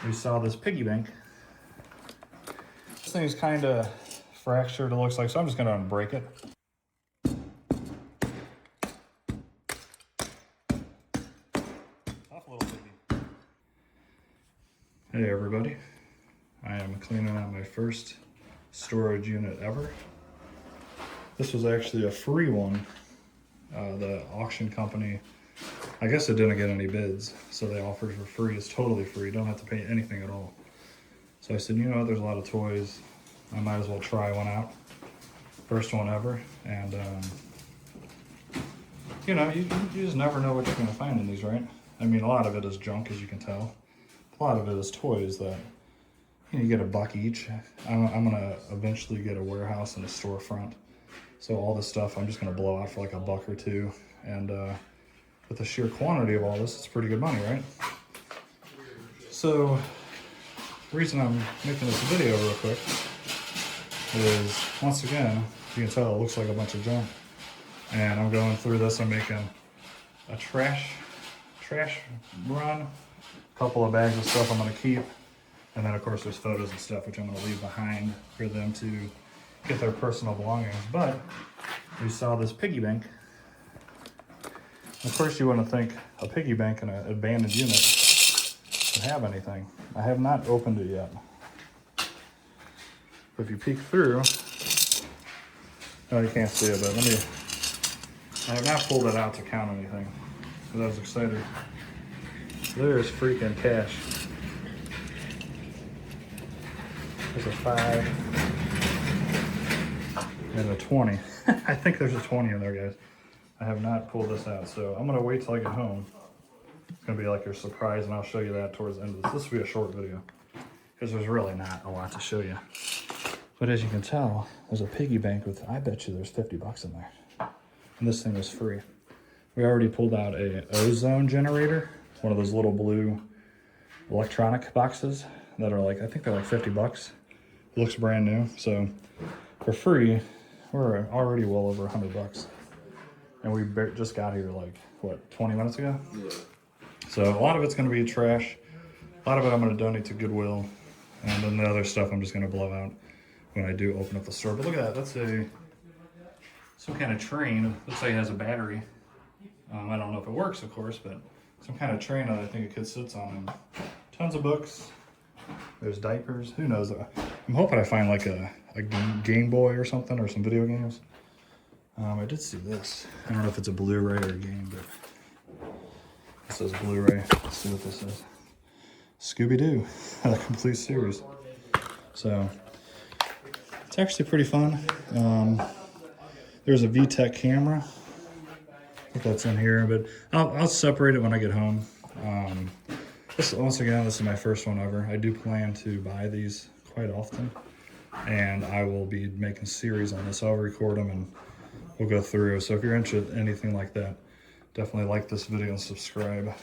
we saw this piggy bank. This thing's kind of fractured, it looks like, so I'm just going to unbreak it. Tough little piggy. Hey everybody, I am cleaning out my first storage unit ever. This was actually a free one. The auction company, I guess it didn't get any bids, so they offered for free. It's totally free, you don't have to pay anything at all. So I said, you know, there's a lot of toys, I might as well try one out. First one ever, and you know, you just never know what you're gonna find in these, right? I mean, a lot of it is junk, as you can tell. A lot of it is toys that, you know, you get $1 each. I'm gonna eventually get a warehouse and a storefront. So all this stuff I'm just gonna blow out for like $1 or $2. And with the sheer quantity of all this, it's pretty good money, right? So the reason I'm making this video real quick is, once again, you can tell it looks like a bunch of junk. And I'm going through this, I'm making a trash run, a couple of bags of stuff I'm gonna keep, and then of course there's photos and stuff which I'm gonna leave behind for them to get their personal belongings. But we saw this piggy bank. Of course you wouldn't think a piggy bank in an abandoned unit would have anything. I have not opened it yet. But if you peek through, oh, you can't see it, but I have not pulled it out to count anything because I was excited. There's freaking cash. There's a 5 and a 20. I think there's a 20 in there, guys. I have not pulled this out, so I'm gonna wait till I get home. It's gonna be like your surprise, and I'll show you that towards the end of this. This will be a short video because there's really not a lot to show you. But as you can tell, there's a piggy bank with, I bet you there's 50 bucks in there. And this thing is free. We already pulled out a ozone generator, one of those little blue electronic boxes that are like, I think they're like 50 bucks. It looks brand new. So for free, we're already well over 100 bucks. And we just got here like, what, 20 minutes ago? Yeah. So a lot of it's gonna be trash. A lot of it I'm gonna donate to Goodwill. And then the other stuff I'm just gonna blow out when I do open up the store. But look at that, that's some kind of train. It looks like it has a battery. I don't know if it works, of course, but some kind of train that I think a kid sits on. And tons of books. There's diapers. Who knows? I'm hoping I find like a Game Boy or something, or some video games. I did see this. I don't know if it's a Blu-ray or a game, but it says Blu-ray. Let's see what this is. Scooby-Doo, a complete series. So it's actually pretty fun. There's a VTech camera. I think that's in here, but I'll separate it when I get home. Once again, this is my first one ever. I do plan to buy these quite often, and I will be making a series on this. I'll record them and we'll go through. So if you're interested in anything like that, definitely like this video and subscribe.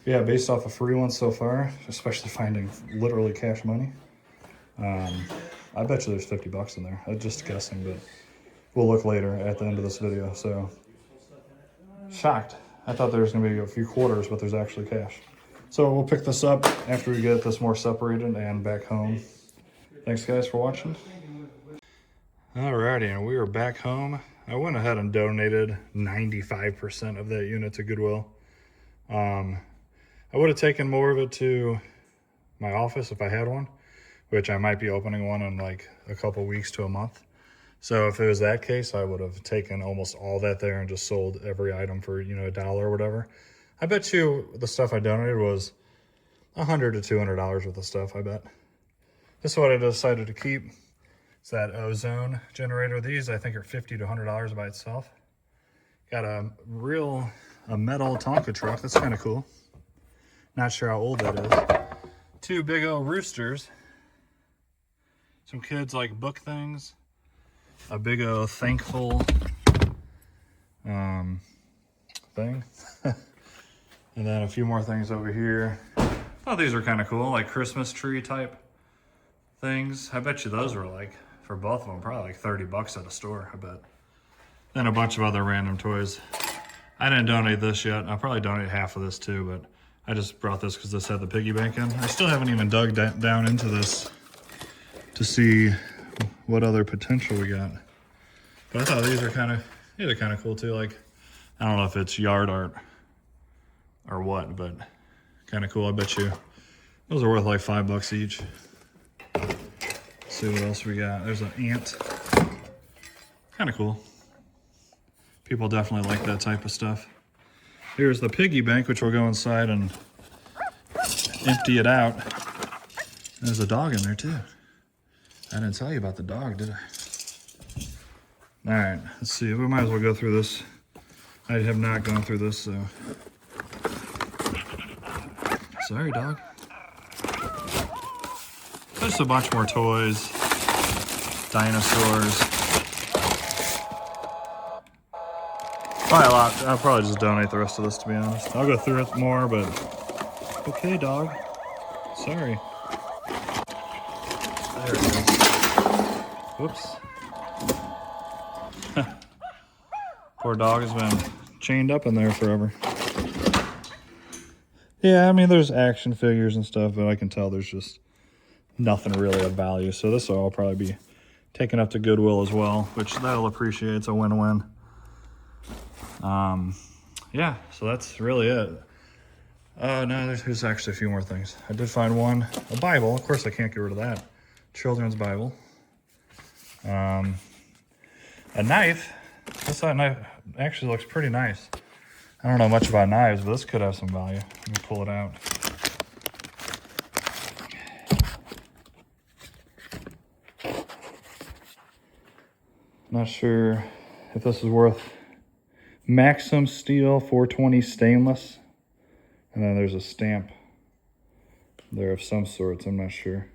Yeah, based off of free ones so far, especially finding literally cash money, I bet you there's 50 bucks in there. I'm just guessing, but we'll look later at the end of this video. So, shocked. I thought there was gonna be a few quarters, but there's actually cash. So we'll pick this up after we get this more separated and back home. Thanks guys for watching. Alrighty, and we are back home. I went ahead and donated 95% of that unit to Goodwill. I would have taken more of it to my office if I had one, which I might be opening one in like a couple weeks to a month. So if it was that case, I would have taken almost all that there and just sold every item for, you know, $1 or whatever. I bet you the stuff I donated was $100 to $200 worth of stuff, I bet. This is what I decided to keep. It's that ozone generator. These I think are $50 to $100 by itself. Got a metal Tonka truck. That's kind of cool. Not sure how old that is. 2 big old roosters. Some kids like book things. A big old thankful thing. And then a few more things over here. Oh, these are kind of cool, like Christmas tree type things. I bet you those were like, for both of them, probably like 30 bucks at a store, I bet. Then a bunch of other random toys. I didn't donate this yet. I'll probably donate half of this too, but I just brought this because this had the piggy bank in. I still haven't even dug down into this to see what other potential we got. But I thought these are kind of cool too. Like, I don't know if it's yard art or what, but kind of cool. I bet you those are worth like $5 each. Let's see what else we got. There's an ant. Kind of cool. People definitely like that type of stuff. Here's the piggy bank, which we'll go inside and empty it out. There's a dog in there too. I didn't tell you about the dog, did I? All right, let's see. We might as well go through this. I have not gone through this, so. Sorry, dog. There's a bunch more toys, dinosaurs. Probably a lot. I'll probably just donate the rest of this, to be honest. I'll go through it more, but okay, dog. Sorry. There it is. Whoops. Poor dog has been chained up in there forever. Yeah, I mean, there's action figures and stuff, but I can tell there's just nothing really of value. So this will all probably be taken up to Goodwill as well, which that'll appreciate. It's a win-win. Yeah, so that's really it. No, there's actually a few more things. I did find one, a Bible. Of course, I can't get rid of that. Children's Bible. A knife. This knife actually looks pretty nice. I don't know much about knives, but this could have some value. Let me pull it out. Not sure if this is worth Maxim steel 420 stainless. And then there's a stamp there of some sorts, I'm not sure.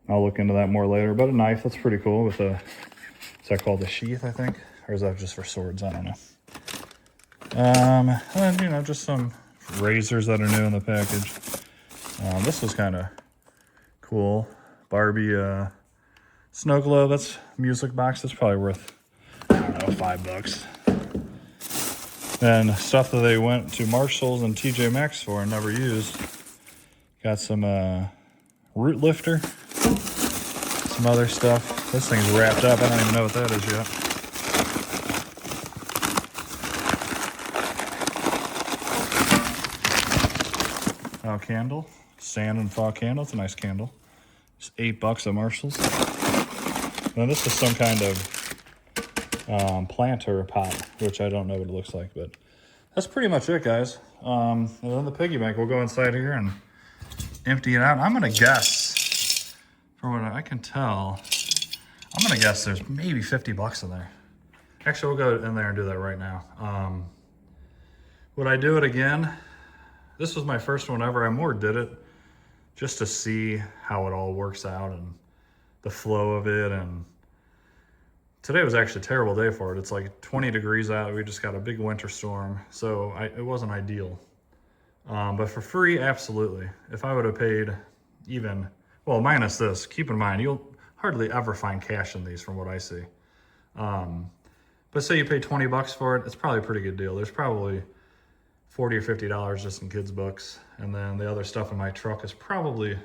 I'll look into that more later, but a knife, that's pretty cool with a, is that called a sheath, I think? Or is that just for swords? I don't know. And, you know, just some razors that are new in the package. This was kind of cool. Barbie snow globe, that's music box. That's probably worth, I don't know, $5. And stuff that they went to Marshall's and TJ Maxx for and never used. Got some root lifter. Some other stuff. This thing's wrapped up. I don't even know what that is yet. Oh, candle. Sand and fog candle. It's a nice candle. It's $8 at Marshall's. Now this is some kind of planter pot, which I don't know what it looks like, but that's pretty much it, guys. And then the piggy bank, we'll go inside here and empty it out. I'm gonna guess, from what I can tell, I'm gonna guess there's maybe $50 in there. Actually, we'll go in there and do that right now. Would I do it again? This was my first one ever. I more did it just to see how it all works out and the flow of it. And today was actually a terrible day for it. It's like 20 degrees out. We just got a big winter storm. So it wasn't ideal. But for free, absolutely. If I would have paid even, well, minus this, keep in mind, you'll hardly ever find cash in these from what I see. But say you pay $20 for it, it's probably a pretty good deal. There's probably $40 or $50 just in kids' books. And then the other stuff in my truck is probably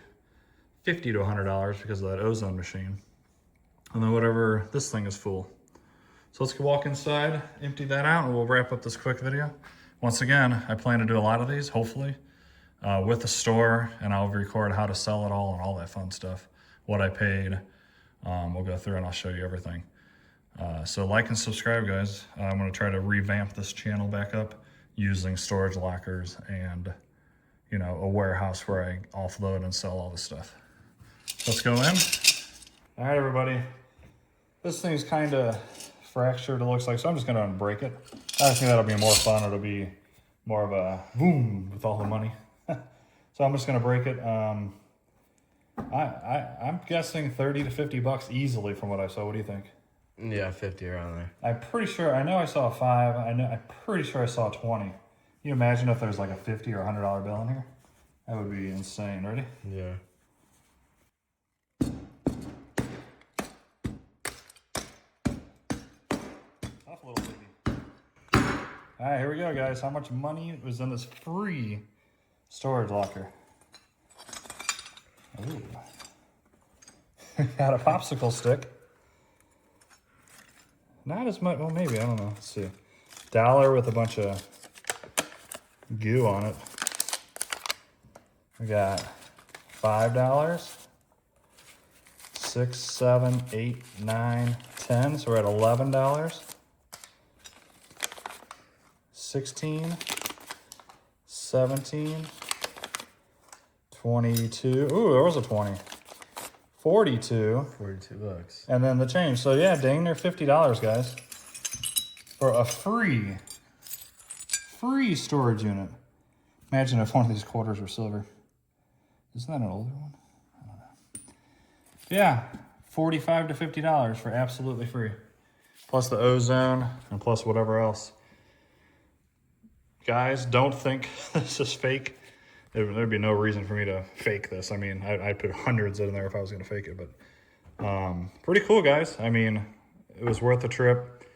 $50 to $100 because of that ozone machine. And then whatever, this thing is full. So let's go walk inside, empty that out, and we'll wrap up this quick video. Once again, I plan to do a lot of these, hopefully, with the store, and I'll record how to sell it all and all that fun stuff, what I paid. We'll go through and I'll show you everything. So like and subscribe, guys. I'm gonna try to revamp this channel back up using storage lockers and, you know, a warehouse where I offload and sell all this stuff. So let's go in. All right, everybody. This thing's kind of fractured, it looks like, so I'm just gonna unbreak it. I think that'll be more fun. It'll be more of a boom with all the money. So I'm just gonna break it. I'm guessing 30 to $50 easily from what I saw. What do you think? Yeah, 50 around there. I'm pretty sure, I know I saw a 5. I'm pretty sure I saw a 20. Can you imagine if there's like a $50 or $100 bill in here? That would be insane. Ready? Yeah. Tough little baby. All All right, here we go, guys. How much money was in this free storage locker? Ooh. Got a popsicle stick. Not as much, well, maybe, I don't know. Let's see. Dollar with a bunch of goo on it. We got $5, 6, 7, 8, 9, 10. So we're at $11. 16, 17, 22. Ooh, there was a 20. 42. 42 bucks. And then the change. So yeah, dang near $50, guys. For a free storage unit. Imagine if one of these quarters were silver. Isn't that an older one? I don't know. Yeah, $45 to $50 for absolutely free. Plus the ozone and plus whatever else. Guys, don't think this is fake. There'd be no reason for me to fake this. I mean, I'd put hundreds in there if I was going to fake it. But pretty cool, guys. I mean, it was worth the trip.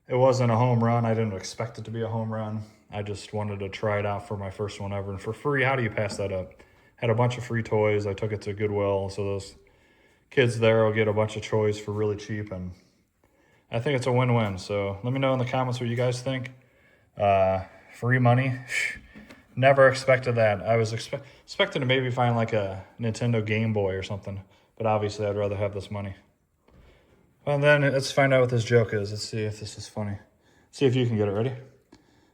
It wasn't a home run. I didn't expect it to be a home run. I just wanted to try it out for my first one ever. And for free, how do you pass that up? Had a bunch of free toys. I took it to Goodwill. So those kids there will get a bunch of toys for really cheap. And I think it's a win-win. So let me know in the comments what you guys think. Free money. Never expected that. I was expecting to maybe find like a Nintendo Game Boy or something. But obviously, I'd rather have this money. Well, then let's find out what this joke is. Let's see if this is funny. See if you can get it. Ready?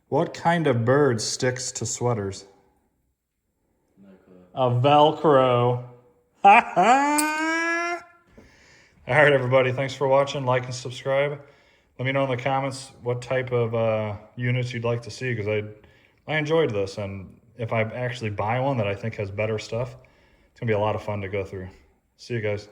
What kind of bird sticks to sweaters? A Velcro. Ha ha! All right, everybody. Thanks for watching. Like and subscribe. Let me know in the comments what type of units you'd like to see, because I enjoyed this. And if I actually buy one that I think has better stuff, it's going to be a lot of fun to go through. See you guys.